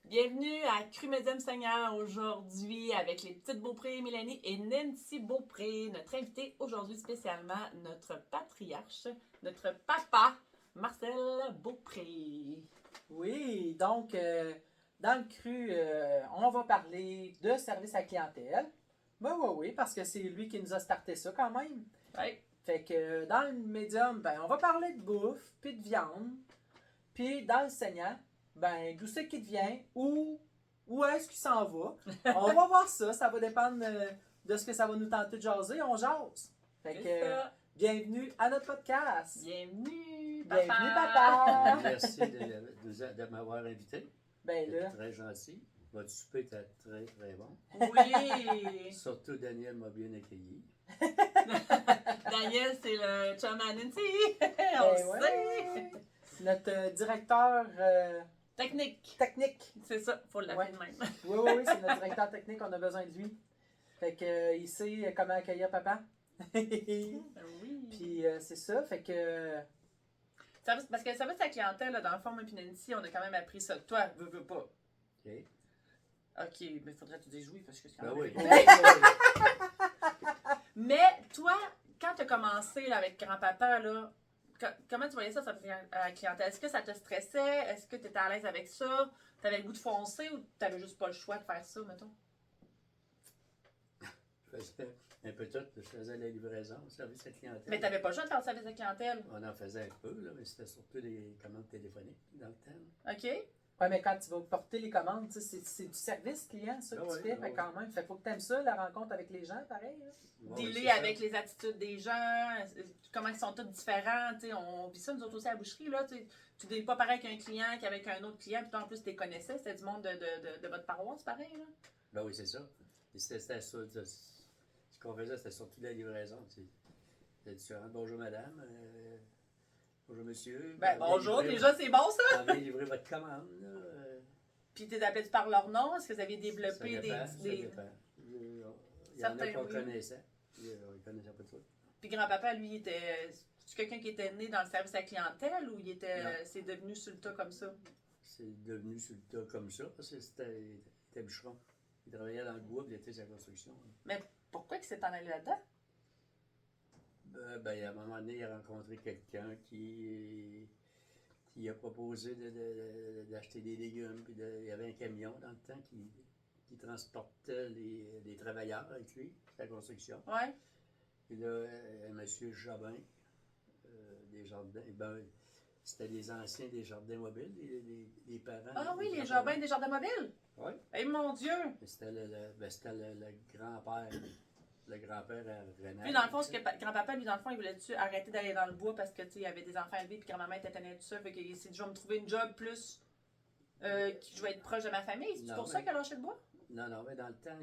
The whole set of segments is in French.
Bienvenue à Cru Médium Seigneur aujourd'hui avec les petites Beaupré, Mélanie et Nancy Beaupré. Notre invité aujourd'hui spécialement, notre patriarche, notre papa, Marcel Beaupré. Oui, donc dans le cru, on va parler de service à clientèle. Ben oui, parce que c'est lui qui nous a starté ça quand même. Oui. Fait que dans le médium, ben on va parler de bouffe, puis de viande. Puis dans le saignant, ben d'où c'est qu'il vient, où est-ce qu'il s'en va. On va voir ça, ça va dépendre de ce que ça va nous tenter de jaser. On jase. Fait que bienvenue à notre podcast. Bienvenue, papa. Bienvenue, papa. Merci de m'avoir invité. Ben C'était là, très gentil. Votre souper était très, très bon. Oui. Surtout Daniel m'a bien accueilli. Daniel, c'est le chum à Nancy. ben On ouais. sait. Notre directeur Technique. technique. C'est ça, faut l'appeler de Ouais. même. Oui, c'est notre directeur technique, on a besoin de lui. Fait que il sait comment accueillir papa. Oui. Puis c'est ça, fait que Parce que le service à la clientèle, là, dans le fond, moi et Nancy, on a quand même appris ça. Toi, veux pas. OK? OK, mais il faudrait que tu dises oui parce que c'est quand Ben même... oui. Mais toi, quand tu as commencé là, avec grand-papa, là, comment tu voyais ça, service à la clientèle? Est-ce que ça te stressait? Est-ce que tu étais à l'aise avec ça? Tu avais le goût de foncer ou tu n'avais juste pas le choix de faire ça, mettons? Je faisais un peu tout. Je faisais la livraison, le service à clientèle. Mais tu n'avais pas le choix de faire le service à la clientèle. On en faisait un peu, là, mais c'était surtout des commandes téléphoniques dans le temps. OK? ouais, mais quand tu vas porter les commandes, tu sais, c'est du service client, ça que Ah tu ouais, fais, ah fait ouais. quand même. Fait faut que tu aimes ça, la rencontre avec les gens, pareil. Là. Ouais, Dealer c'est ça. avec les attitudes des gens, comment ils sont tous différents. On vit ça, nous autres aussi à la boucherie. Là, tu ne deals pas pareil qu'un client qu'avec un autre client. Puis toi, en plus, tu les connaissais. C'était du monde de votre paroisse, pareil. Là. Ben oui, c'est ça. Et c'était ça. Ce qu'on faisait, c'était surtout la livraison. C'était différent. Bonjour madame. Bonjour monsieur. Ben, On vient bonjour, livrer déjà, c'est bon ça. On vient livrer votre commande. Là. Puis tu appelé par leur nom. Est-ce que vous aviez Ça développé dépend, des. ça dépend. Il y en a Certains, qu'on oui. connaissait. On ne connaissait pas tout. Puis grand-papa, lui, était. C'est quelqu'un qui était né dans le service à la clientèle ou il était. C'est devenu sur le tas comme ça? C'est devenu sur le tas comme ça, parce que il était bûcheron. Il travaillait dans le bois, puis il était sa construction. Mais pourquoi il s'est en allé là-dedans? Ben, à un moment donné, il a rencontré quelqu'un qui a proposé d'acheter des légumes. Puis il y avait un camion dans le temps qui transportait les travailleurs avec lui, sa construction. Ouais. Puis là, M. Jobin, des jardins, ben, c'était les anciens des jardins mobiles, les parents. Ah oui, les jardins des jardins mobiles? Oui. Eh mon Dieu! C'était le grand-père. Le grand-père à Renard. Lui, dans le fond, ce que grand-papa, lui, dans le fond, il voulait-tu arrêter d'aller dans le bois parce que, tu sais, il avait des enfants élevés puis grand-maman était tannée de ça. Fait qu'il s'est dit, je vais me trouver une job plus. Je vais être proche de ma famille. C'est pour ça qu'il a lâché le bois? Non, mais dans le temps,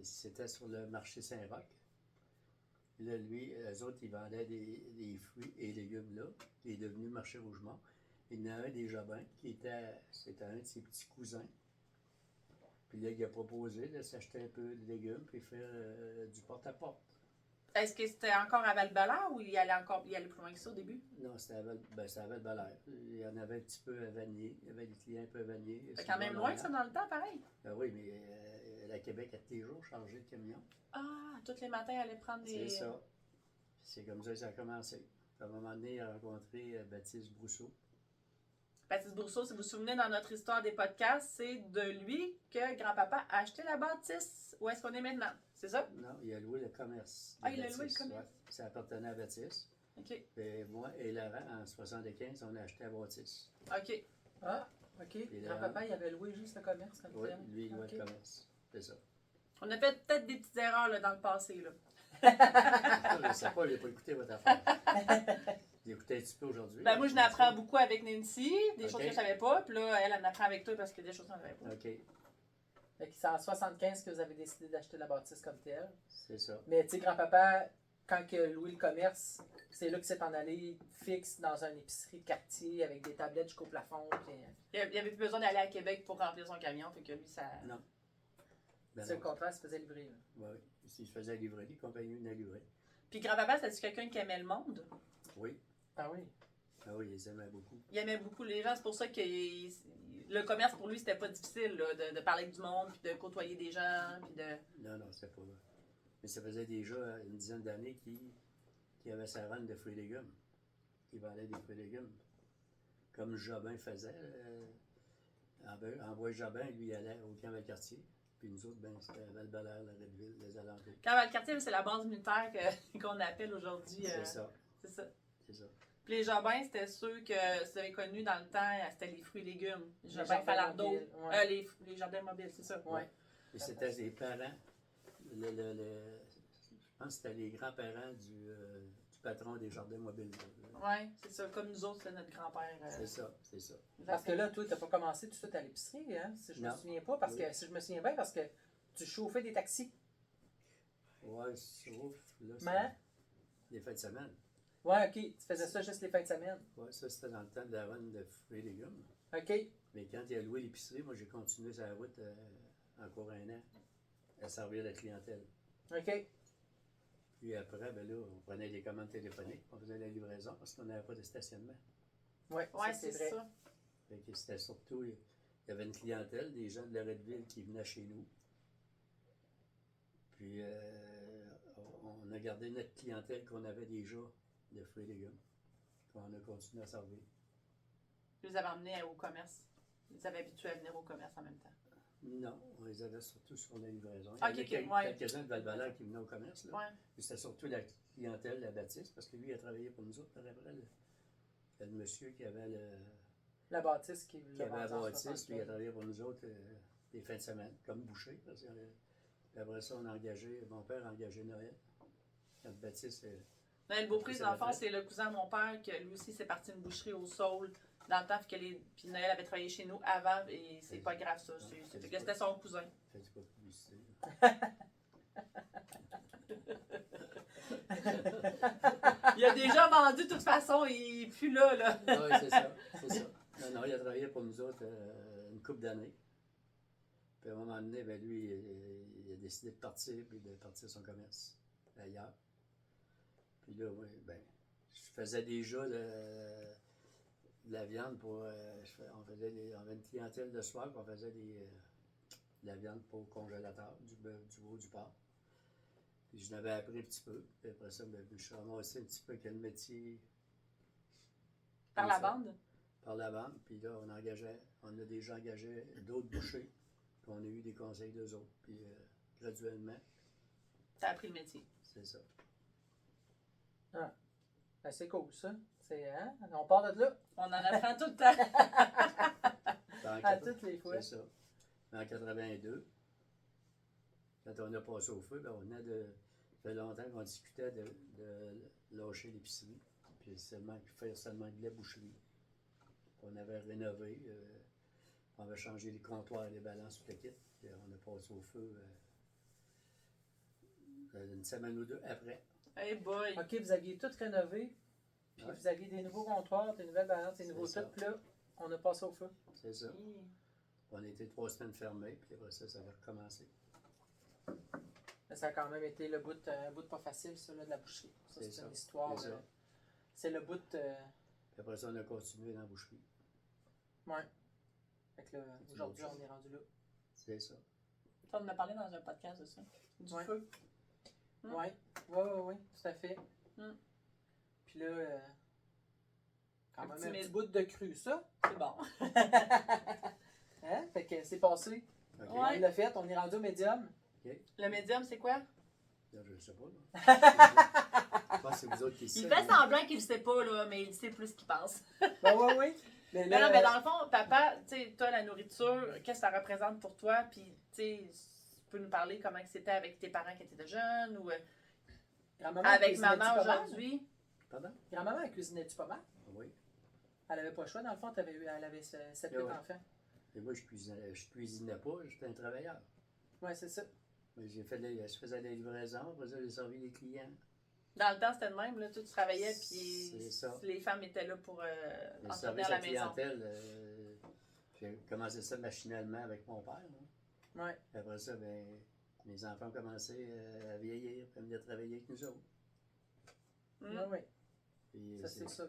c'était sur le marché Saint-Roch. Là, lui, eux autres, ils vendaient des fruits et légumes là. Il est devenu marché Rougemont. Il y en a un des Jobins c'était un de ses petits cousins. Puis là, il a proposé de s'acheter un peu de légumes puis faire du porte-à-porte. Est-ce que c'était encore à Val-Belair ou il allait plus loin que ça au début? Non, c'était à Val-Belair. Il y en avait un petit peu à Vanier. Il y avait des clients un peu à Vanier. C'est quand même loin, ça, dans le temps, pareil. Ben oui, mais la Québec a tous les jours changé de camion. Ah, tous les matins, il allait prendre des. C'est ça. C'est comme ça que ça a commencé. À un moment donné, il a rencontré Baptiste Brousseau. Baptiste Brousseau, si vous vous souvenez dans notre histoire des podcasts, c'est de lui que grand-papa a acheté la bâtisse. Où est-ce qu'on est maintenant? C'est ça? Non, il a loué le commerce. Ah, il a loué le commerce. Ouais. Ça appartenait à Baptiste. OK. Et moi et Laurent, en 1975, on a acheté la bâtisse. OK. Ah, ok. Grand-papa, il avait loué juste le commerce comme Oui, tel. lui, il louait Ok. le commerce. C'est ça. On a fait peut-être des petites erreurs là, dans le passé. Là. Je ne sais pas, il n'a pas écouté votre affaire. Il écoutait un petit peu aujourd'hui. Ben, moi, je n'apprends beaucoup avec Nancy, des Ok. choses que je savais pas. Puis là, elle en apprend avec toi parce que des choses qu'on savait pas. OK, Fait que c'est en 75 que vous avez décidé d'acheter la bâtisse comme telle. c'est ça. Mais tu sais, grand-papa, quand il a loué le commerce, c'est là que c'est en allé fixe dans une épicerie de quartier avec des tablettes jusqu'au plafond. Puis, Il avait plus besoin d'aller à Québec pour remplir son camion. Fait que lui, ça. Non. Ben c'est le non. contraire, il se faisait livrer. Là. Oui, s'il se faisait livrer, les compagnies venaient livrer. Puis grand-papa, c'est-tu quelqu'un qui aimait le monde? Oui. Ah oui. Ah oui, ils aimaient beaucoup. Il aimait beaucoup les gens. C'est pour ça que le commerce, pour lui, c'était pas difficile là, de parler avec du monde, puis de côtoyer des gens, puis de... Non, non, c'était pas. Mais ça faisait déjà une dizaine d'années qu'il avait sa rente de fruits et légumes. Il vendait des fruits et légumes. Comme Jobin faisait. En Bois-Jobin, lui, il allait au camp Valcartier. Puis nous autres, ben, c'était à Val-Belair, la Reddeville, les alentours. Quand Valcartier, c'est la base militaire qu'on appelle aujourd'hui. C'est ça. C'est ça. C'est ça. Puis les Jobins, c'était ceux que vous avez connus dans le temps, c'était les fruits et légumes. Les Jobins jardins Falardeau. mobiles, ouais. Les jardins mobiles, c'est ça. Ouais. Et c'était les parents. Je pense que c'était les grands-parents du patron des jardins mobiles. Oui, c'est ça. Comme nous autres, c'est notre grand-père. C'est ça, c'est ça. Parce que là, toi, tu n'as pas commencé tout de suite à l'épicerie, hein? Si je me Non. souviens pas, parce Oui. que si je me souviens bien, parce que tu chauffais des taxis. Ouais, sauf là, Mais, c'est les fins de semaine. ouais, ok, tu faisais ça juste les fins de semaine. Ouais, ça c'était dans le temps de la vente de fruits et légumes. Ok, Mais quand il a loué l'épicerie, moi j'ai continué sa route encore un an à servir la clientèle. ok. Puis après, ben là, on prenait des commandes téléphoniques, on faisait la livraison parce qu'on n'avait pas de stationnement. Ouais, Ouais, ça, c'est vrai. ça. Fait que c'était surtout, il y avait une clientèle, des gens de la Reddeville qui venaient chez nous. Puis on a gardé notre clientèle qu'on avait déjà de fruits et légumes, qu'on a continué à servir. Je les avais emmenés au commerce. Ils les avaient habitués à venir au commerce en même temps. Non, on les avait surtout sur la livraison. Ok, Il y ok, en a ouais. quelques-uns de Val-Valère qui venaient au commerce. Là. Ouais. Puis c'était surtout la clientèle, la Baptiste, parce que lui, il a travaillé pour nous autres. Après, le monsieur qui avait La bâtisse qui qui l'a avait la vendue en bâtisse, lui, il a 75. travaillé pour nous autres les fins de semaine, comme boucher. Parce que, puis après ça, on a engagé, mon père a engagé Noël. Quand Baptiste, Noël Beaupré, C'est dans le la fond, fête. c'est le cousin de mon père, que lui aussi, c'est parti une boucherie au Saule dans le temps, puis Noël avait travaillé chez nous avant, et c'est pas grave ça. Fait que c'était son cousin. fait du pas de publicité. Il a déjà vendu de toute façon, il est plus là. Oui, c'est ça, c'est ça. Non, non, il a travaillé pour nous autres une couple d'années. Puis à un moment donné, ben lui, il a décidé de partir, puis de partir son commerce ailleurs. Puis là, oui, ben, je faisais déjà de la viande pour. On avait une clientèle de soir, puis on faisait de la viande pour congélateur, du bœuf, du veau, du porc. Puis je l'avais appris un petit peu. Puis après ça, ben, je suis ramassé un petit peu quel métier. Par comme la ça. bande. Par la bande, puis là, on a déjà engagé d'autres bouchers, puis on a eu des conseils d'eux autres, puis graduellement, T'as appris le métier. c'est ça. Ben, c'est cool, ça. C'est, hein? On part de là, On en apprend tout le temps. Puis en à quatre- toutes les fois. C'est ça. En 82, quand on a passé au feu, ben on a ça fait longtemps qu'on discutait de lâcher l'épicerie, puis faire seulement de la boucherie. On avait rénové, on avait changé les comptoirs et les balances, tout le kit, puis on a passé au feu une semaine ou deux après. Hey boy. Ok, vous aviez tout rénové, puis Ouais. vous aviez des nouveaux comptoirs, des nouvelles balances, des C'est nouveaux ça. tout, puis là, on a passé au feu. C'est ça. On a été 3 semaines fermés, puis après ça, ça avait recommencé. Mais ça a quand même été le bout, un bout pas facile, ça, là, de la boucherie. Ça, C'est c'est ça. une histoire. C'est ça. C'est le bout. Puis après ça, on a continué dans la boucherie. Ouais. Fait que là, aujourd'hui, on est rendu là. C'est ça. On en a parlé dans un podcast de ça. Du Ouais. feu. Mm. Ouais. Ouais, tout à fait. Mm. Puis là, quand Un même petit un petit mille. bout de cru, ça. C'est bon. Hein? Fait que c'est passé. OK. Ouais. On l'a fait, on est rendu au médium. Le médium, c'est quoi? Là, je ne sais pas. Là. Je pense que c'est vous autres qui Il savez. fait semblant qu'il ne sait pas, là, mais il sait plus qu'il pense. Ben oui. Mais Mais là, non, mais dans le fond, papa, tu sais, toi, la nourriture, qu'est-ce que ça représente pour toi? Puis, tu sais, tu peux nous parler comment que c'était avec tes parents qui étaient jeunes ou grand-maman, avec cuisinait-tu maman pas mal? aujourd'hui? Pardon? Grand-maman, elle cuisinait-tu pas mal? Oui. Elle avait pas le choix, dans le fond, elle avait 7-8 Ouais. enfants. Et moi, je cuisinais pas, j'étais un travailleur. Ouais, c'est ça. Mais je faisais des livraisons, après ça, j'ai servi les clients. Dans le temps, c'était le même, là, toi, tu travaillais, puis C'est ça. les femmes étaient là pour J'ai servi entretenir la sa maison. clientèle. J'ai commencé ça machinalement avec mon père. Là. Ouais. Puis après ça, ben, mes enfants ont commencé à vieillir, puis à venir travailler avec nous autres. Mm. Ouais, ouais. Puis Ça, c'est ça.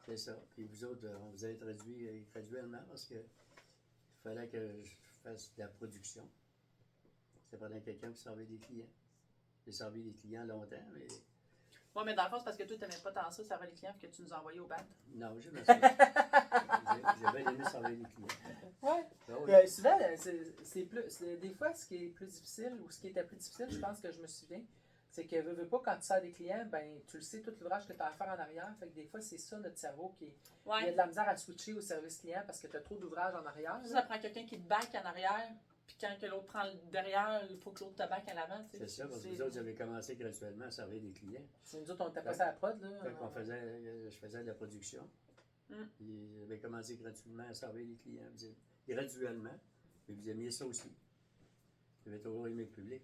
C'est ça. Puis vous autres, on vous a introduit graduellement parce que il fallait que je fasse de la production. Ça prenait quelqu'un qui servait des clients. J'ai servi des clients longtemps, mais Ouais, mais dans le fond, c'est parce que toi, t'aimais pas tant ça, ça va les clients, que tu nous as envoyés au bad. non, j'aimais ça. J'ai bien aimé servir des clients. Ouais. Ben oui. Souvent, des fois, ce qui est plus difficile, ou ce qui était plus difficile, je pense que je me souviens, c'est que veux pas, quand tu sers des clients, ben tu le sais, tout l'ouvrage que tu as à faire en arrière. Fait que des fois, c'est ça notre cerveau qui est. Il y a Ouais. de la misère à switcher au service client parce que tu as trop d'ouvrages en arrière. Ça là. prend quelqu'un qui te back en arrière, puis quand que l'autre prend le derrière, il faut que l'autre te back en avant. Tu sais. C'est ça, parce que vous autres, vous avez commencé graduellement à servir des clients. C'est nous autres, on était passé à la prod. Là. Quand je faisais de la production, puis j'avais commencé gratuitement à servir les clients. Graduellement, mais vous aimiez ça aussi. Vous avez toujours aimé le public.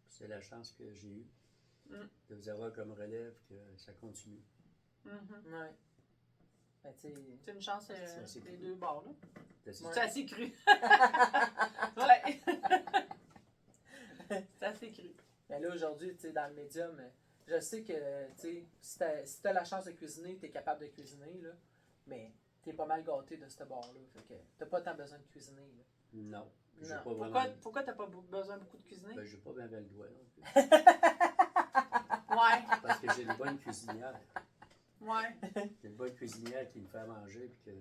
C'est la chance que j'ai eue de vous avoir comme relève, que ça continue. Mhm. Ouais. Ben, tu sais, C'est une chance assez des cru. deux bords, là. C'est Ouais. C'est assez cru. Ouais. C'est assez cru. mais là, aujourd'hui, tu sais, dans le médium, je sais que, tu sais, si t'as la chance de cuisiner, t'es capable de cuisiner, là, mais t'es pas mal gâté de ce bord-là. Fait que t'as pas tant besoin de cuisiner, là. Non. J'ai Non. pas vraiment. Pourquoi t'as pas besoin beaucoup de cuisiner? Ben, j'ai pas bien le doigt non plus. Ouais. Parce que j'ai une bonne cuisinière. Ouais. J'ai une bonne cuisinière qui me fait à manger. Puis que...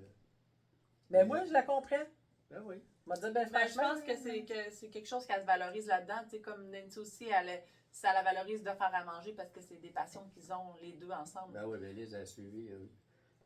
Mais moi, je la comprends. Ben oui. Je vais te dire, Ben, je franchement. pense que c'est quelque chose qu'elle se valorise là-dedans. Tu sais, comme Nancy aussi, ça la valorise de faire à manger parce que c'est des passions qu'ils ont les deux ensemble. Ben oui, ben Lise a suivi.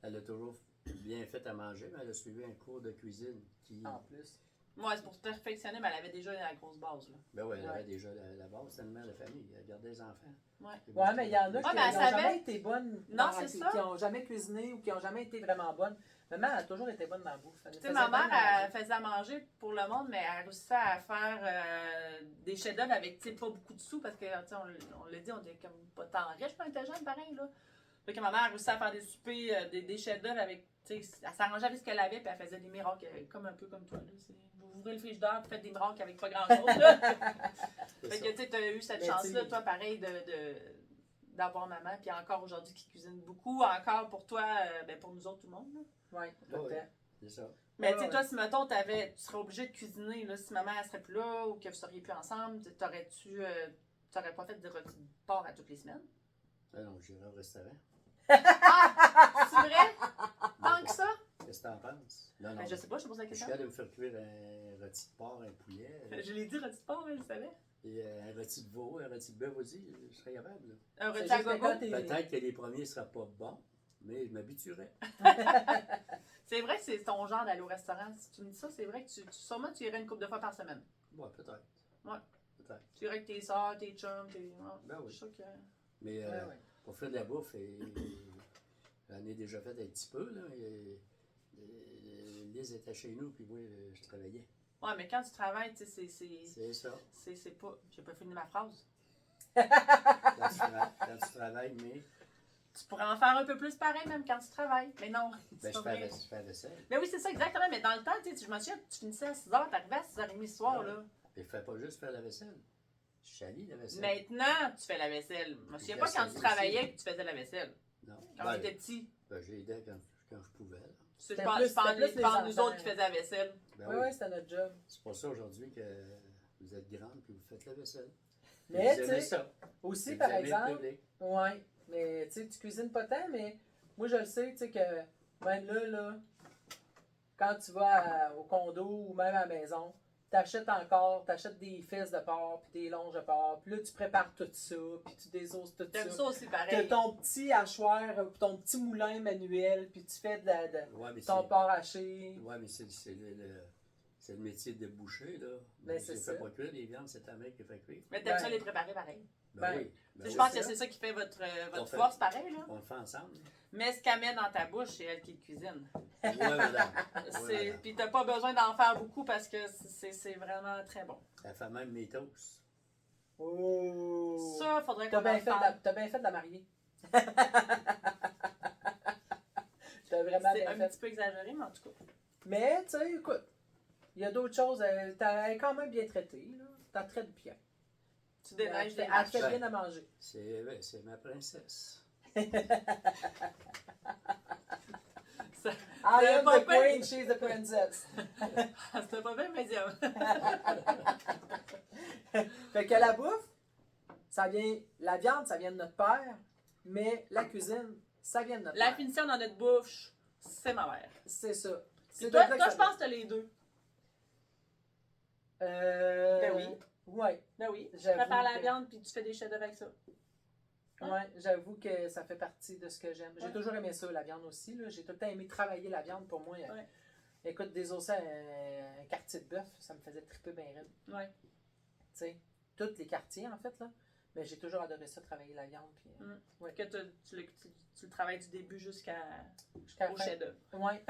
Elle a toujours bien fait à manger, mais elle a suivi un cours de cuisine qui. En plus. Ouais, c'est pour se perfectionner, mais elle avait déjà la grosse base. Là. Ben oui, elle Ouais. avait déjà la base, c'était une mère de famille. Elle gardait les enfants. Ouais. Ouais, mais il y en a Ouais, qui mais elle n'ont savait. jamais été bonnes. Non, dans- c'est qui ça. n'ont jamais cuisiné ou qui n'ont jamais été vraiment bonnes. Maman, elle a toujours été bonne dans la bouffe. Elle nous Tu sais, faisait ma bien mère, manger. elle faisait à manger pour le monde, mais elle réussissait à faire des chefs-d'œuvre avec, tu sais, pas beaucoup de sous parce que, tu sais, on l'a dit, on était comme pas tant riche quand on était jeune, pareil, là. Fait que ma mère réussissait à faire des soupers, des chefs-d'œuvre avec, tu sais, elle s'arrangeait avec ce qu'elle avait, puis elle faisait des miracles, comme un peu comme toi, là. Vous ouvrez le frigidaire, vous faites des miracles avec pas grand-chose, là. C'est Fait ça. que, tu sais, t'as eu cette Mais chance-là, tu- toi, pareil, d'avoir maman, puis encore aujourd'hui qui cuisine beaucoup, encore pour toi, ben pour nous autres, tout le monde, là. Ouais, tout le Ouais, temps. C'est ça. Mais tu Ouais, sais, toi, si mettons, tu serais obligé de cuisiner, là, si maman elle serait plus là ou que vous seriez plus ensemble, t'aurais pas fait de rôti de porc à toutes les semaines? Ah non, j'irai au restaurant. C'est vrai? Tant que ça? Qu'est-ce que t'en penses? Non, non. Ben, je sais pas, je te pose la Je suis question. capable de me faire cuire un rôti de porc, un poulet, Je l'ai dit, rôti de porc, mais je savais. et un rôti de veau, un rôti de bœuf aussi, je serais capable. Là. Un C'est rôti à juste que gogo. quand t'es- Peut-être que les premiers ne seraient pas bons, mais je m'habituerais. C'est vrai que c'est ton genre d'aller au restaurant. Si tu me dis ça, c'est vrai que sûrement tu irais une couple de fois par semaine. Ouais, peut-être. Ouais. Peut-être. Tu irais avec tes soeurs, tes chums, tes. Ouais, Ben oui. je suis sûre que. Mais Ouais, ouais. pour faire de la bouffe, j'en ai déjà fait un petit peu. Là, Lise était chez nous, puis moi, je travaillais. Ouais, mais quand tu travailles, tu sais, C'est ça. c'est pas. J'ai pas fini ma phrase. Quand tu travailles, mais Tu pourrais en faire un peu plus pareil même quand tu travailles. Mais non. c'est ben, je pas vrai. fais la vaisselle. Mais oui, c'est ça, exactement. Mais dans le temps, tu sais, je me souviens, tu finissais à 6h, t'arrivais à 6h30 le soir, Ouais. là. Mais je ne fais pas juste faire la vaisselle. Je chalie la vaisselle. Maintenant, tu fais la vaisselle. Je me souviens Je pas quand sais tu travaillais aussi. que tu faisais la vaisselle. Non. Quand Ben, tu étais petit. ben, j'ai aidé quand je pouvais. Là. Je C'était pense plus- je pense- c'était plus je les pense nous enfants. autres qui faisaient la vaisselle. Ben Oui, oui. oui, c'était notre job. C'est pour ça aujourd'hui que vous êtes grande et vous faites la vaisselle. Mais, vous tu aimez sais, ça. aussi, Vous par aimez le exemple, public. ouais, mais tu sais, tu cuisines pas tant, mais moi, je le sais, tu sais, que même là, quand tu vas au condo ou même à la maison, t'achètes des fesses de porc, puis des longes de porc, puis là, tu prépares tout ça, puis tu désosses tout T'aimes ça. ça aussi T'as pareil. ton petit hachoir, ton petit moulin manuel, puis tu fais Ouais, mais ton porc haché. ouais, mais c'est le métier de boucher, là. Ben, Je c'est ne ça. fais pas cuire les viandes, c'est ta mère qui fait cuire. Mais t'aimes Ben. ça les préparer pareil. Ben, oui. Tu Ben sais, oui. je pense c'est que ça. c'est ça qui fait votre On fait- force pareil, là. On le fait ensemble. Mais ce qu'elle met dans ta bouche, c'est elle qui le cuisine. Ouais, madame. C'est- Ouais, madame. Puis t'as pas besoin d'en faire beaucoup parce que c'est vraiment très bon. Elle fait même mes toasts. Oh! Ça, faudrait T'as qu'on bien en fait, parle. t'as bien fait de la marier. T'as vraiment C'est bien un fait. petit peu exagéré, mais en tout cas. Mais, tu sais, écoute, il y a d'autres choses. T'as quand même bien traité, là. T'as traité bien. Tu déneiges des Elle marches. te fait bien à manger. C'est ma princesse. Ça- I am pas the bien. queen, she's the princess. C'était pas bien médium. Fait que la bouffe, la viande, ça vient de notre père, mais la cuisine, ça vient de notre La mère. finition dans notre bouche, c'est ma mère. C'est ça. Puis de toi, là que toi ça je pense que t'as les deux. Ben oui. Ouais. Ben oui. Tu J'avoue prépares la que- viande puis tu fais des chefs-d'œuvre avec ça. Ouais, j'avoue que ça fait partie de ce que j'aime. J'ai Ouais. toujours aimé ça, la viande aussi. Là. J'ai tout le temps aimé travailler la viande pour moi. Ouais. Écoute, désosser un quartier de bœuf, ça me faisait triper bien raide. Ouais. Tu sais, tous les quartiers en fait, là. Mais j'ai toujours adoré ça, travailler la viande. Puis, ouais. Que tu le travailles du début jusqu'au Jusqu'à la fin. chef-d'œuvre. Ouais.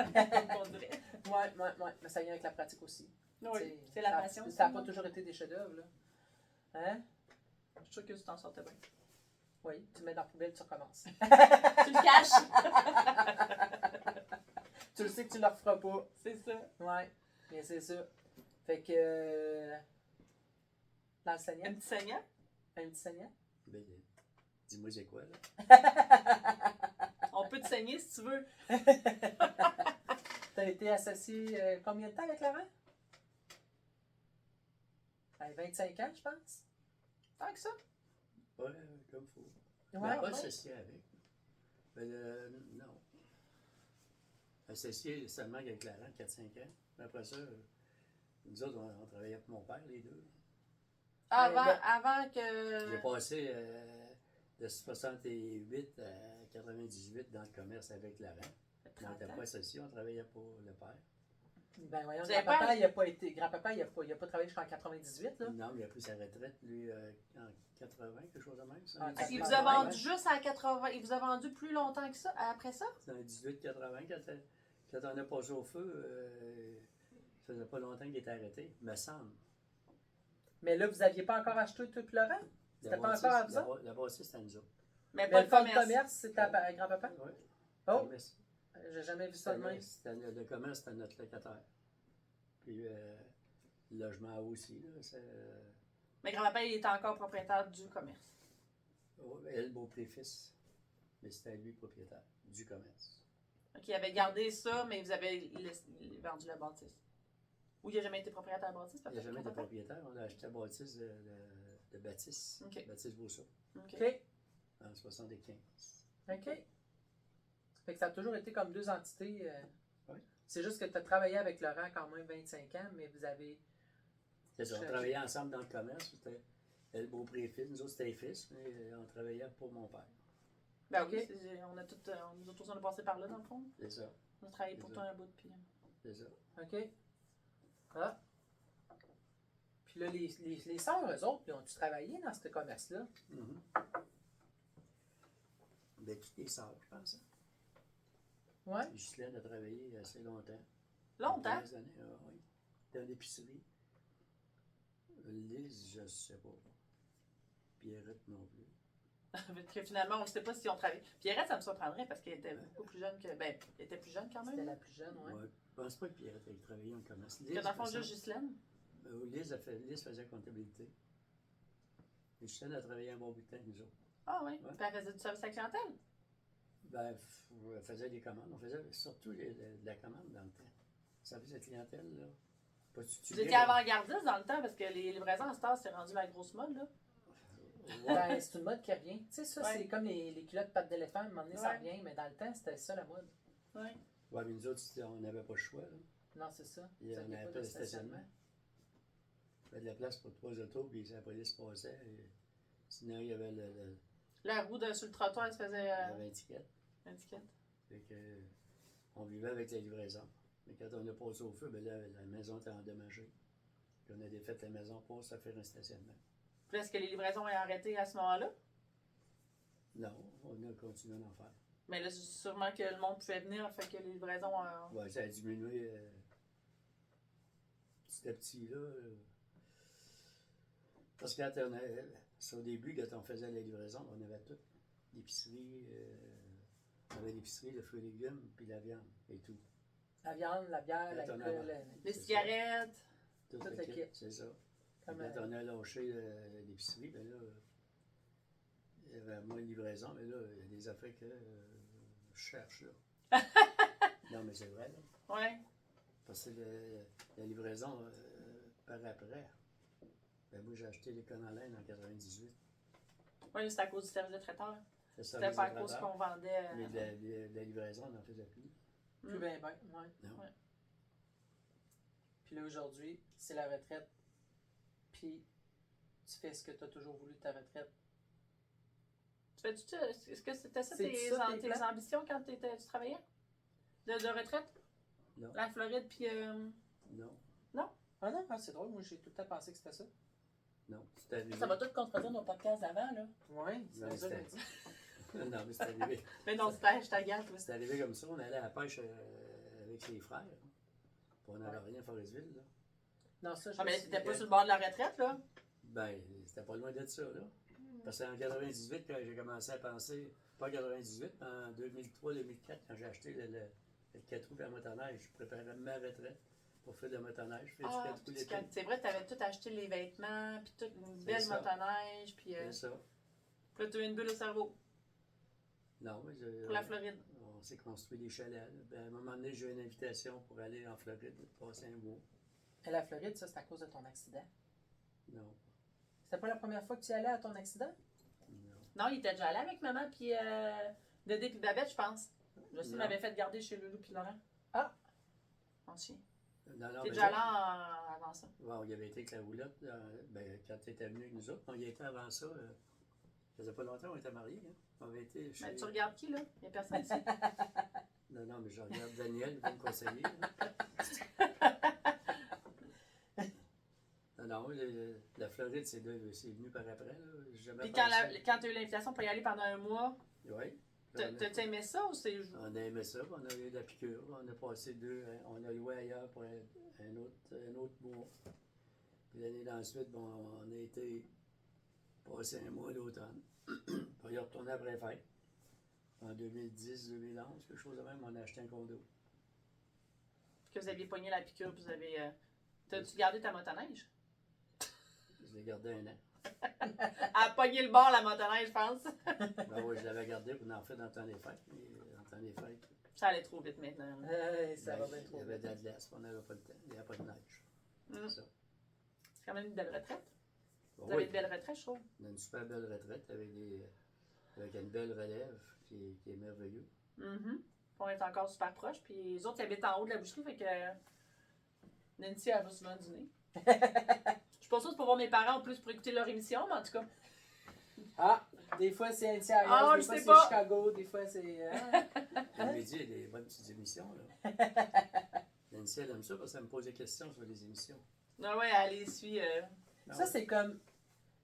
On dirait. Ouais. Mais ça vient avec la pratique aussi. Oui, T'sais, c'est la ça- passion. Ça n'a aussi, pas toujours été des chefs-d'œuvre, là. Hein? Je suis sûre que tu t'en sortais bien. Oui, tu le mets dans la poubelle, tu recommences. Tu le caches. Tu le sais que tu ne le referas pas. C'est ça. Ouais, mais c'est ça. Fait que. Dans le saignant, Un petit saignant. un petit saignant. Ben, dis-moi c'est quoi, là? On peut te saigner si tu veux. T'as été associé combien de temps avec Laurent? 25 ans, je pense. Tant que ça. Ouais, comme faut. Ouais, Ben, pas ouais. associé avec. Ben, non. Associé seulement avec Laurent, 4-5 ans. Mais après ça, nous autres, on travaillait pour mon père, les deux. Avant J'ai que. passé de 68 à 98 dans le commerce avec Laurent. On 30 n'était ans. pas associés, on travaillait pour le père. Ben voyons, Vous avez grand-papa, pas- il n'a pas été. Grand-papa, il a pas travaillé jusqu'en 98, là. Non, mais il a pris sa retraite, lui, en 80, quelque chose de même. Ça, Ah, Il Ah, vous a ouais. vendu juste à 80. Il vous a vendu plus longtemps que ça, après ça? C'est en 1880, quand on a passé au feu, ça faisait pas longtemps qu'il était arrêté, me semble. Mais là, vous n'aviez pas encore acheté tout Laurent? C'était pas encore à vous autres? La bâtisse, c'était à nous autres. Mais Mais pas le de fonds de commerce. commerce, c'était à grand-papa? Oui. Oh, j'ai jamais vu ça de même. Le commerce, c'était notre locataire. Puis le logement aussi, là, c'est... Mais grand-papa, il était encore propriétaire du commerce. Elle, beau-père-fils. Mais c'était lui propriétaire du commerce. Donc, il avait gardé ça, mais vous avez vendu la bâtisse. Ou il n'a jamais été propriétaire de la bâtisse? Il n'a jamais été grand-papa? propriétaire. On a acheté la bâtisse de Baptiste. Ok. Baptiste Bousseau. OK. OK. En 75. OK. Fait que ça a toujours été comme deux entités. Oui. C'est juste que tu as travaillé avec Laurent quand même 25 ans, mais vous avez. C'est ça, on Je- travaillait ensemble dans le commerce. C'était elle, beau-père-fils. Nous autres, c'était les fils, mais on travaillait pour mon père. Ben oui, Ok. on a tout, nous autres aussi, on a passé par là, dans le fond. C'est ça. On a travaillé pour C'est toi ça. un bout, puis... C'est ça. OK. Ah. Puis là, les sœurs, eux autres, ils ont-tu travaillé dans ce commerce-là? Mhm. Ben, toutes les sœurs, je pense. Hein. Ouais. Ghislaine a travaillé assez longtemps. Longtemps? 15 années, oui. Dans l'épicerie. Lise, je ne sais pas. Pierrette non plus. Fait que finalement, on ne sait pas si on travaille. Pierrette, ça me surprendrait parce qu'elle était beaucoup plus jeune que. Ben, elle était plus jeune quand C'était même. la plus jeune, ouais. Ouais. Je pense pas que Pierrette ait travaillé en commerce. Que dans le fond, par juste exemple, Ghislaine. Lise faisait comptabilité. Et Ghislaine a travaillé un bon bout de temps avec nous autres. Ah oui. Ouais. Puis elle faisait du service à la clientèle. Ben, on faisait des commandes. On faisait surtout de la commande dans le temps. Service de clientèle, là. Pas Vous étiez avant-gardiste dans le temps parce que les livraisons à Star, c'est rendu la grosse mode, là. Ben, c'est une mode qui revient. Tu sais, ça, Ouais. c'est comme les culottes pattes d'éléphant. À un moment donné, ça Ouais. revient, mais dans le temps, c'était ça la mode. Oui. Ouais, mais nous autres, on n'avait pas le choix. Là. Non, c'est ça. Il y Ça, en il y a avait pas pas de de stationnement. Il y avait de la place pour 3 autos, puis la police passait. Et sinon, il y avait La roue sur le trottoir, elle se faisait la 20 tickets. un ticket. Fait que, on vivait avec la livraison. Mais quand on a passé au feu, ben là, la maison était endommagée. Puis on a défait la maison pour se faire un stationnement. Puis est-ce que les livraisons ont arrêté à ce moment-là? Non, on a continué à en faire. Mais là, c'est sûrement que le monde pouvait venir, fait que les livraisons. Ouais, ça a diminué petit à petit, là. Parce que quand c'est au début, quand on faisait la livraison, on avait tout. L'épicerie, on avait l'épicerie, le fruit et légumes, puis la viande et tout. La viande, la bière, La tonne à l'alcool. main. Les C'est cigarettes. Tout Tout le le kit, kit. c'est ça. Comme, Quand on a lâché l'épicerie, ben là, il y avait moins de livraison, mais là, il y a des affaires que je cherche, là. Non, mais c'est vrai, là. Ouais. Parce que la livraison par après. Ben, moi, j'ai acheté les connes en laine en 98. Oui, c'est à cause du service de traiteur. C'est ça, C'était les pas à cause traiteur. qu'on vendait. Mais la livraison, on n'en faisait plus. Plus bien, ouais. Non. Ouais. Puis là, aujourd'hui, c'est la retraite. Puis tu fais ce que tu as toujours voulu de ta retraite. Est-ce que c'était ça C'est tes, ça, tes tes plans? ambitions quand tu travaillais? De retraite? Non. La Floride, puis. Non. Ah non, c'est drôle. Moi, j'ai tout le temps pensé que c'était ça. Non. C'est arrivé. Ça va tout contredire nos podcasts d'avant, là. Oui, c'est Non, ça que c'était- j'ai dit. Non, mais c'est arrivé. Mais non, je t'agace, oui. C'est arrivé comme ça. On allait à la pêche avec les frères. Puis on n'avait rien à Forestville, là. Non, ça, je Ah, me mais suis- t'étais pas sur le bord de la retraite, là? Ben, c'était pas loin de ça, là. Parce qu'en 98, quand j'ai commencé à penser, pas en 98, mais en 2003-2004, quand j'ai acheté le 4 roues et la motoneige, je préparais ma retraite pour faire de la motoneige, faire du 4 roues l'été. C'est vrai, t'avais tout acheté les vêtements, puis toute une belle ça. motoneige, puis C'est ça. là, t'as eu une bulle au cerveau Non, mais pour la Floride. on s'est construit des chalets. Là. Ben, à un moment donné, j'ai eu une invitation pour aller en Floride, passer un mois. Et la Floride, ça, c'est à cause de ton accident. Non, C'était pas la première fois que tu y allais à ton accident? non. Non, il était déjà allé avec maman, puis Dédé, puis Babette, je pense. Je sais, il Non. m'avait fait garder chez Loulou, puis Laurent. Ah! Mon chien. Non, non, T'es mais déjà allé là, avant ça. bon, il avait été avec la roulotte, là, ben, quand tu étais venu avec nous autres. On y était avant ça. Ça faisait pas longtemps qu'on était mariés. Hein. On avait été chez... Mais tu regardes qui, là? Il n'y a personne ici. Non, non, mais je regarde Daniel, il va me conseiller. Là. Non, non, la Floride, c'est venu par après. Là. J'ai jamais Puis quand pensé. tu as eu l'invitation pour y aller pendant un mois, Oui. t'as aimé ça ou c'est. On a aimé ça, on a eu de la piqûre. On a passé on a loué ailleurs pour un autre mois. Puis l'année d'ensuite, bon, on a été passer un mois l'automne. Puis on est retourné après fête. En 2010-2011, quelque chose de même, on a acheté un condo. Que vous aviez pogné la piqûre, puis vous avez. T'as-tu gardé ta motoneige? Je l'ai gardé un an. Elle a pogné le bord, la motoneige, je pense. Ben oui, je l'avais gardé pour en faire dans le temps des fêtes. Mais dans le temps des fêtes, Ça allait trop vite maintenant. Ça va bien il trop y avait vite. de la glace, puis on n'avait pas le temps. Il n'y avait pas de neige. Mm. C'est ça. C'est quand même une belle retraite. Bon, Vous avez oui, une belle retraite, je trouve. on a une super belle retraite avec une belle relève qui est merveilleux. Mhm. On est encore super proches. Puis les autres, ils habitent en haut de la boucherie, fait que Nancy, elle va souvent dîner. Je suis pas sûre de pouvoir voir mes parents en plus pour écouter leur émission, mais en tout cas. Ah! Des fois, c'est NCIS, Ah, des je fois, sais c'est pas. Chicago, des fois, c'est... Le midi, il y a des bonnes petites émissions. Là. Nancy, elle aime ça parce qu'elle me pose des questions sur les émissions. Ah ouais, elle les suit. Ça, c'est comme...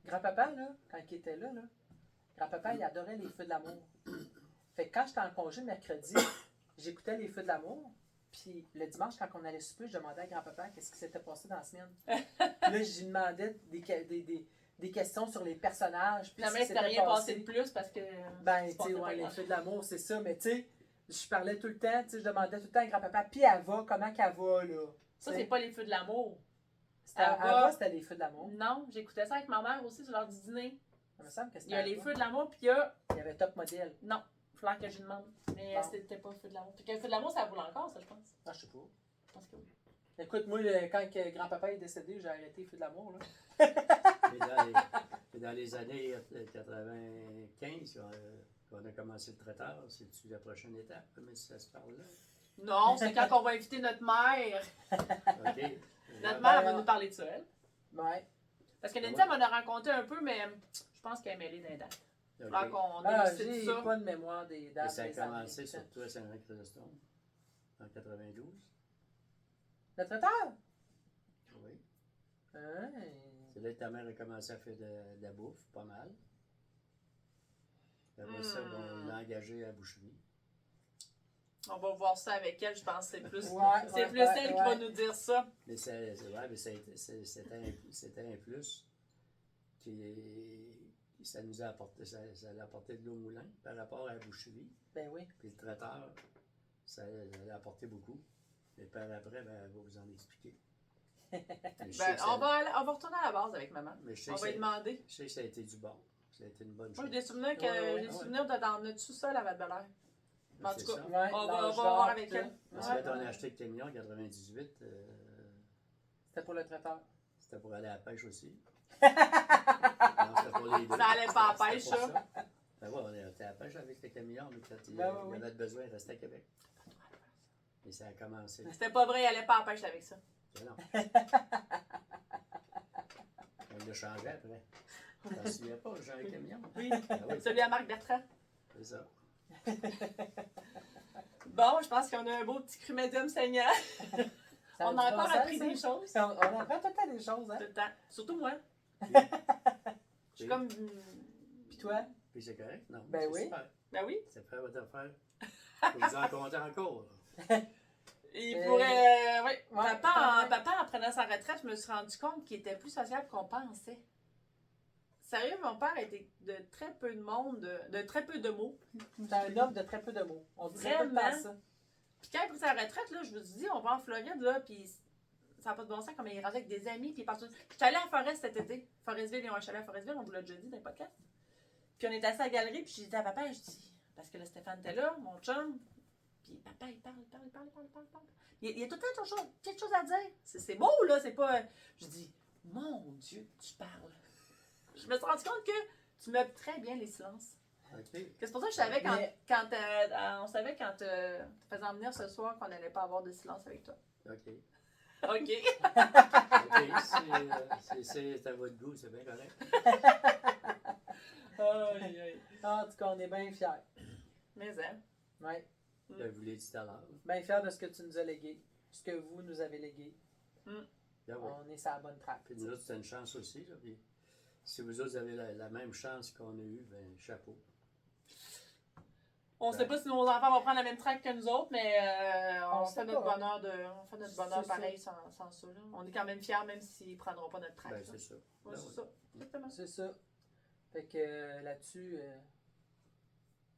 Grand-papa, là, quand il était là, grand-papa, il adorait les feux de l'amour. Fait que quand j'étais en congé le mercredi, j'écoutais les feux de l'amour. Puis le dimanche, quand on allait souper, je demandais à grand-papa qu'est-ce qui s'était passé dans la semaine. Puis là, je lui demandais des questions sur les personnages. Puis La ce mère, qui c'était s'était rien passé de plus parce que. Ben, c'est tu sais, pas ouais, les grave. feux de l'amour, c'est ça. Mais tu sais, je parlais tout le temps, tu sais, je demandais tout le temps à grand-papa, puis elle va, comment qu'elle va, là? Ça, c'est pas les feux de l'amour. Avant, c'était les feux de l'amour. Non, j'écoutais ça avec ma mère aussi sur l'heure du dîner. Ça me semble que Il c'était y a les avant. feux de l'amour, puis il y a. Il y avait Top Model. Non, il falloir que je lui demande. Mais Bon. c'était pas le feu de l'amour. Puis que le feu de l'amour, ça roule encore, ça, je pense. Ah, je sais pas. Je pense que oui. Écoute, moi, quand que grand-papa est décédé, j'ai arrêté les feux de l'amour, là. Et dans les années 95, qu'on a commencé le traiteur, c'est-tu la prochaine étape? Comment ça se parle là? Non, c'est quand on va inviter notre mère. OK. Notre mère, elle va nous parler de ça, elle. Ouais. Parce que Nancy, elle m'en a raconté un peu, mais je pense qu'elle est mêlée d'un date. Il OK. faudra qu'on Ah, élucide j'ai ça. pas de mémoire des Et dates. ça a des commencé années. sur toi, Saint-Jean-Chrysostome, en 92. Le traiteur? Oui. Ouais. C'est là que ta mère a commencé à faire de la bouffe, pas mal. Après ça, bon, on l'a engagé à la boucherie. On va voir ça avec elle, je pense que c'est plus, Ouais, c'est ouais, plus ouais, elle qui ouais. va nous dire ça. Mais c'est vrai, mais c'était un plus ça nous a apporté, ça a apporté de l'eau au moulin par rapport à la boucherie. Ben oui. Puis le traiteur, ça l'a apporté beaucoup. Mais par après, ben, elle va vous en expliquer. Mais je sais Ben, que ça- on va retourner à la base avec maman. mais je sais On que va lui ça- demander. je sais que ça a été du bon. Ça a été une bonne Moi, chose. j'ai des souvenirs, Ouais, ouais, j'ai des ouais. souvenirs de dans notre sous-sol à Val-Belair. En C'est tout cas, ça. Ouais, on l'âge va voir d'or, avec tout. elle. Parce Ouais. que quand on a acheté le camion en 98, C'était pour le traiteur. c'était pour aller à la pêche aussi. Non, c'était pour les deux. Ça allait pas à C'était pêche, pour ça. Ben ouais, on était à la pêche avec le camion, mais quand Ben il oui. avait besoin, il restait à Québec. Et ça a commencé. C'était pas vrai, elle allait pas à la pêche avec ça. Ben non. On l'a changé après. Tu t'en souviens pas, j'ai un camion? Oui. Ah oui, Celui à Marc Bertrand. c'est ça. Bon, je pense qu'on a un beau petit cru médium saignant. Ça On a du encore bon sens, appris ça? des choses. On apprend tout le temps des choses, hein? Tout le temps. Surtout moi. Je suis Puis- comme. Puis toi? Puis c'est correct? Non. Ben c'est oui. super. Ben oui. Ça fait votre affaire. Faut vous en compter encore. là. Il Euh, pourrait. Oui. ouais, Papa, en prenant sa retraite, je me suis rendu compte qu'il était plus sociable qu'on pensait. Sérieux, mon père était de très peu de monde, de très peu de mots. T'es un homme de très peu de mots. On dirait Vraiment? pas ça. Puis quand il a pris sa retraite, là, je me suis dit, on va en Floride, là, puis ça n'a pas de bon sens, comme il est rendu avec des amis, puis il part tout. J'étais allée à Forest cet été. Forestville, ils ont un chalet à Forestville, on vous l'a déjà dit dans le podcast. Puis on est assis à la galerie, puis j'ai dit à papa, je dis, parce que là, Stéphane était là, mon chum, puis papa, il parle. Il y a tout le temps quelque chose à dire. C'est beau, là, c'est pas. Je dis, mon Dieu, tu parles. Je me suis rendu compte que tu meubles très bien les silences. OK. C'est pour ça que je savais Mais- on savait quand tu faisais en venir ce soir qu'on n'allait pas avoir de silence avec toi. OK. OK. OK. C'est à votre goût, c'est bien correct. Aïe, aïe. En tout cas, on est bien fiers. Mais hein. Ouais. Je vous l'ai dit tout à l'heure. Bien fiers de ce que tu nous as légué. Ce que vous nous avez légué. Ben ouais. On est sur la bonne track. Puis nous autres, c'est une chance aussi. Là. Puis, si vous autres avez la même chance qu'on a eue, ben chapeau. On sait pas si nos enfants vont prendre la même track que nous autres, mais On on sait fait notre pas. bonheur, on fait notre bonheur C'est pareil sans ça. Là. On est quand même fiers, même s'ils ne prendront pas notre track. Ben là. c'est ça. Ouais, Ben c'est oui. ça. Exactement. C'est ça. Fait que là-dessus,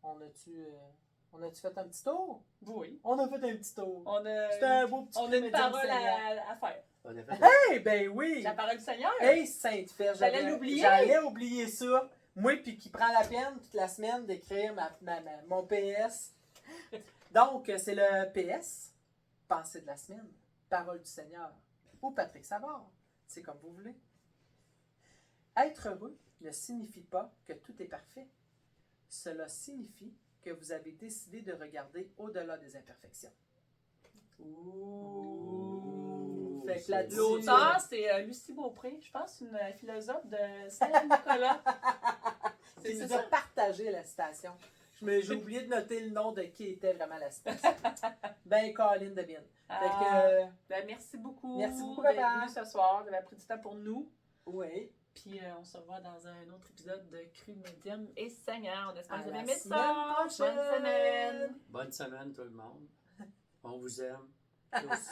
on a-tu fait un petit tour? Oui. On a fait un petit tour. On a, C'était un beau petit on a cru une médium parole saignant. à faire. On a fait Eh ben oui! La parole du Seigneur. Hey, sainte fête, J'allais l'oublier. J'allais oublier ça. Moi, puis qui prend la peine toute la semaine d'écrire mon PS. Donc, c'est le PS, Pensée de la semaine, Parole du Seigneur, ou Patrick Savard. C'est comme vous voulez. Être heureux ne signifie pas que tout est parfait. Cela signifie que vous avez décidé de regarder au-delà des imperfections. Ouh, Fait que c'est là-dessus, beau. L'auteur, c'est Lucie Beaupré, je pense, une philosophe de Saint-Nicolas. Qui C'est nous ça. a partagé la citation. J'ai oublié de noter le nom de qui était vraiment la citation. Ben, Colin de Bien. Fait que, Ben, merci beaucoup. Merci beaucoup, d'être papa. venu ce soir, d'avoir pris du temps pour nous. oui. Puis on se revoit dans un autre épisode de Cru Médium et Seigneur. On espère À que vous la avez aimé semaine ça. prochaine. Bonne semaine. Bonne semaine tout le monde. On vous aime tous.